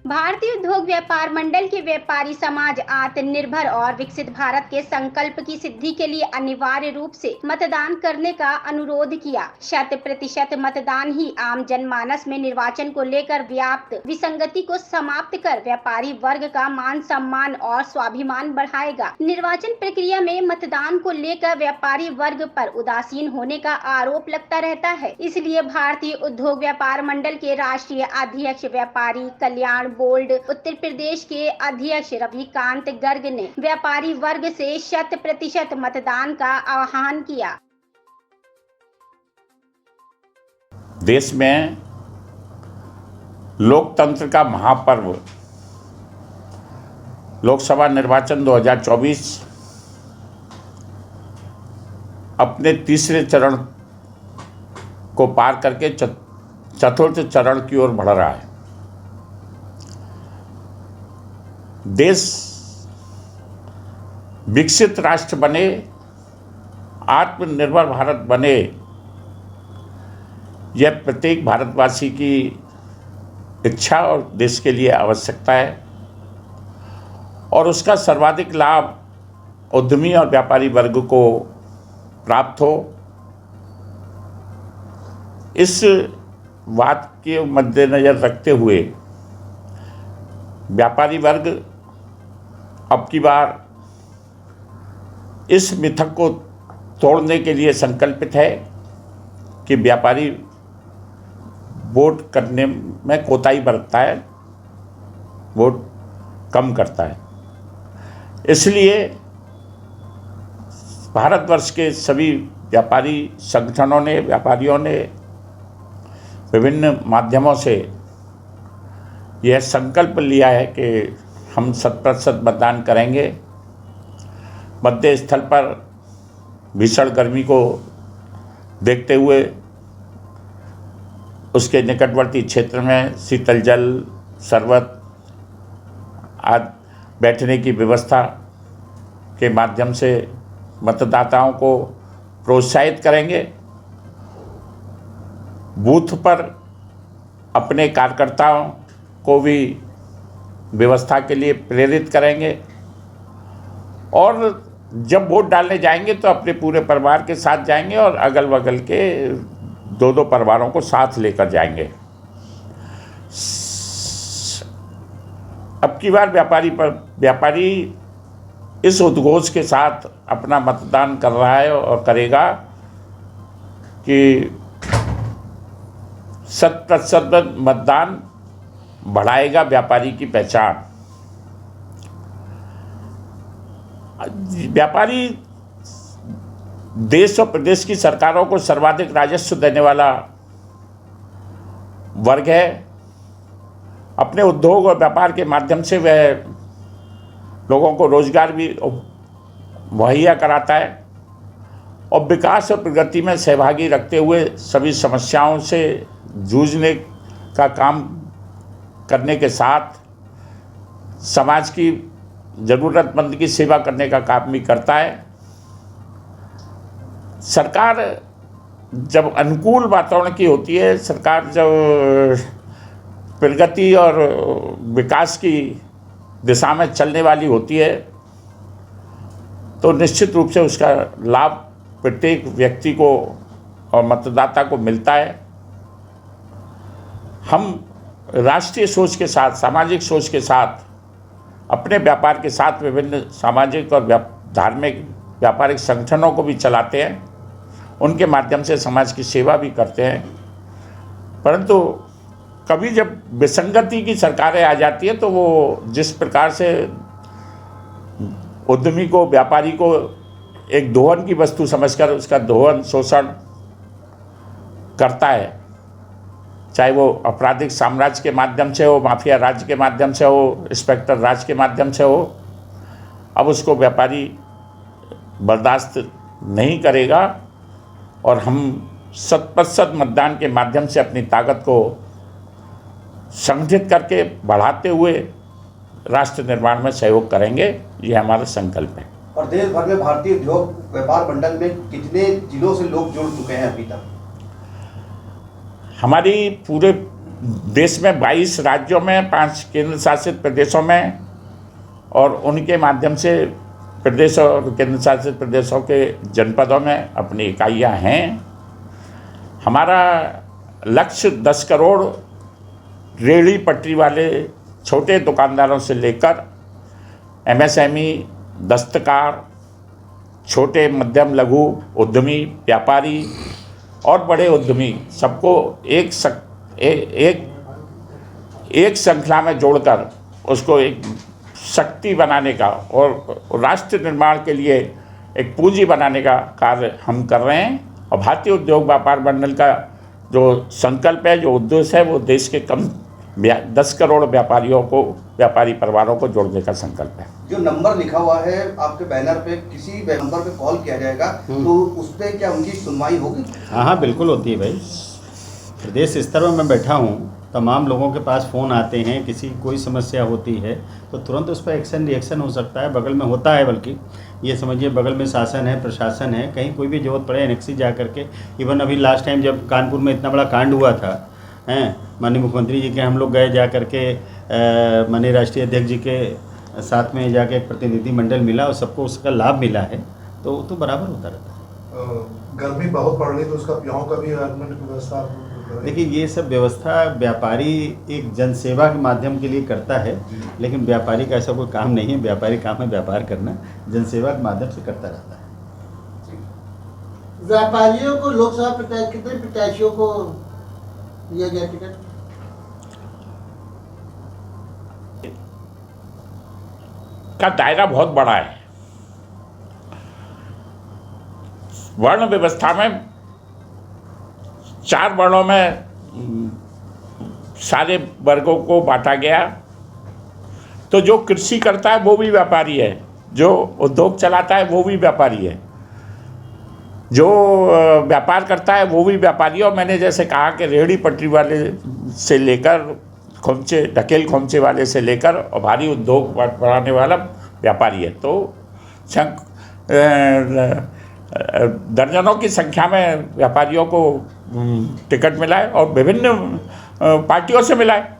भारतीय उद्योग व्यापार मंडल के व्यापारी समाज आत्मनिर्भर और विकसित भारत के संकल्प की सिद्धि के लिए अनिवार्य रूप से मतदान करने का अनुरोध किया। 100% मतदान ही आम जनमानस में निर्वाचन को लेकर व्याप्त विसंगति को समाप्त कर व्यापारी वर्ग का मान सम्मान और स्वाभिमान बढ़ाएगा। निर्वाचन प्रक्रिया में मतदान को लेकर व्यापारी वर्ग पर उदासीन होने का आरोप लगता रहता है। इसलिए भारतीय उद्योग व्यापार मंडल के राष्ट्रीय अध्यक्ष व्यापारी कल्याण बोर्ड उत्तर प्रदेश के अध्यक्ष रविकांत गर्ग ने व्यापारी वर्ग से 100% मतदान का आह्वान किया। देश में लोकतंत्र का महापर्व लोकसभा निर्वाचन 2024 अपने तीसरे चरण को पार करके चतुर्थ चरण की ओर बढ़ रहा है। देश विकसित राष्ट्र बने, आत्मनिर्भर भारत बने, यह प्रत्येक भारतवासी की इच्छा और देश के लिए आवश्यकता है और उसका सर्वाधिक लाभ उद्यमी और व्यापारी वर्ग को प्राप्त हो। इस बात के मद्देनज़र रखते हुए व्यापारी वर्ग अब की बार इस मिथक को तोड़ने के लिए संकल्पित है कि व्यापारी वोट करने में कोताही बरतता है, वोट कम करता है। इसलिए भारतवर्ष के सभी व्यापारी संगठनों ने, व्यापारियों ने विभिन्न माध्यमों से यह संकल्प लिया है कि हम 100% मतदान करेंगे। मध्य स्थल पर भीषण गर्मी को देखते हुए उसके निकटवर्ती क्षेत्र में शीतल जल, शरबत आदि बैठने की व्यवस्था के माध्यम से मतदाताओं को प्रोत्साहित करेंगे। बूथ पर अपने कार्यकर्ताओं को भी व्यवस्था के लिए प्रेरित करेंगे और जब वोट डालने जाएंगे तो अपने पूरे परिवार के साथ जाएंगे और अगल बगल के 2-2 परिवारों को साथ लेकर जाएंगे। अब की बार व्यापारी इस उद्घोष के साथ अपना मतदान कर रहा है और करेगा कि 100% मतदान बढ़ाएगा व्यापारी की पहचान। व्यापारी देश और प्रदेश की सरकारों को सर्वाधिक राजस्व देने वाला वर्ग है। अपने उद्योग और व्यापार के माध्यम से वह लोगों को रोजगार भी मुहैया कराता है और विकास और प्रगति में सहभागी रखते हुए सभी समस्याओं से जूझने का काम करने के साथ समाज की ज़रूरतमंद की सेवा करने का काम भी करता है। सरकार जब अनुकूल वातावरण की होती है, सरकार जब प्रगति और विकास की दिशा में चलने वाली होती है तो निश्चित रूप से उसका लाभ प्रत्येक व्यक्ति को और मतदाता को मिलता है। हम राष्ट्रीय सोच के साथ, सामाजिक सोच के साथ अपने व्यापार के साथ विभिन्न सामाजिक और धार्मिक व्यापारिक संगठनों को भी चलाते हैं, उनके माध्यम से समाज की सेवा भी करते हैं। परंतु कभी जब विसंगति की सरकारें आ जाती है तो वो जिस प्रकार से उद्यमी को, व्यापारी को एक दोहन की वस्तु समझकर उसका दोहन, शोषण करता है, चाहे वो आपराधिक साम्राज्य के माध्यम से हो, माफिया राज्य के माध्यम से हो, इंस्पेक्टर राज के माध्यम से हो, अब उसको व्यापारी बर्दाश्त नहीं करेगा और हम 100% मतदान के माध्यम से अपनी ताकत को संगठित करके बढ़ाते हुए राष्ट्र निर्माण में सहयोग करेंगे। ये हमारा संकल्प है। और देश भर में भारतीय उद्योग व्यापार मंडल में कितने जिलों से लोग जुड़ चुके हैं अभी तक? हमारी पूरे देश में 22 राज्यों में, 5 केंद्र शासित प्रदेशों में और उनके माध्यम से प्रदेश और केंद्र शासित प्रदेशों के जनपदों में अपनी इकाइयाँ हैं। हमारा लक्ष्य 10 करोड़ रेहड़ी पटरी वाले छोटे दुकानदारों से लेकर MSME, दस्तकार, छोटे मध्यम लघु उद्यमी, व्यापारी और बड़े उद्यमी सबको एक श्रृंखला में जोड़कर उसको एक शक्ति बनाने का और राष्ट्र निर्माण के लिए एक पूंजी बनाने का कार्य हम कर रहे हैं। और भारतीय उद्योग व्यापार मंडल का जो संकल्प है, जो उद्देश्य है, वो देश के कम 10 करोड़ व्यापारी परिवारों को जोड़ने का संकल्प है। जो नंबर लिखा हुआ है आपके बैनर पे, किसी नंबर पे कॉल किया जाएगा तो उस पर क्या उनकी सुनवाई होगी? हाँ, बिल्कुल होती है भाई। प्रदेश स्तर में मैं बैठा हूँ, तमाम लोगों के पास फ़ोन आते हैं, किसी कोई समस्या होती है तो तुरंत उस पर रिएक्शन हो सकता है। बगल में होता है, बल्कि ये समझिए बगल में शासन है, प्रशासन है, कहीं कोई भी जरूरत पड़े एनेक्सी जा करके। इवन अभी लास्ट टाइम जब कानपुर में इतना बड़ा कांड हुआ था, माननीय मुख्यमंत्री जी के हम लोग गए जा करके, माननीय राष्ट्रीय अध्यक्ष जी के साथ में जाके एक प्रतिनिधि मंडल मिला और सबको उसका लाभ मिला है, तो बराबर होता रहता है। गर्मी बहुत पड़ रही तो उसका पियाओं का भी व्यवस्था। देखिए, ये सब व्यवस्था व्यापारी एक जनसेवा के माध्यम के लिए करता है, लेकिन व्यापारी का ऐसा कोई काम नहीं है। व्यापारी काम है व्यापार करना, जनसेवा के माध्यम से करता रहता है। व्यापारियों को लोकसभा कितने प्रत्याशियों को दिया गया टिकट? का दायरा बहुत बड़ा है। वर्ण व्यवस्था में 4 वर्णों में सारे वर्गों को बांटा गया। तो जो कृषि करता है वो भी व्यापारी है, जो उद्योग चलाता है वो भी व्यापारी है, जो व्यापार करता है वो भी व्यापारी है। और मैंने जैसे कहा कि रेहड़ी पटरी वाले से लेकर ढकेल खोमचे वाले से लेकर और भारी उद्योग बढ़ाने वाला व्यापारी है। तो दर्जनों की संख्या में व्यापारियों को टिकट मिला है और विभिन्न पार्टियों से मिला है।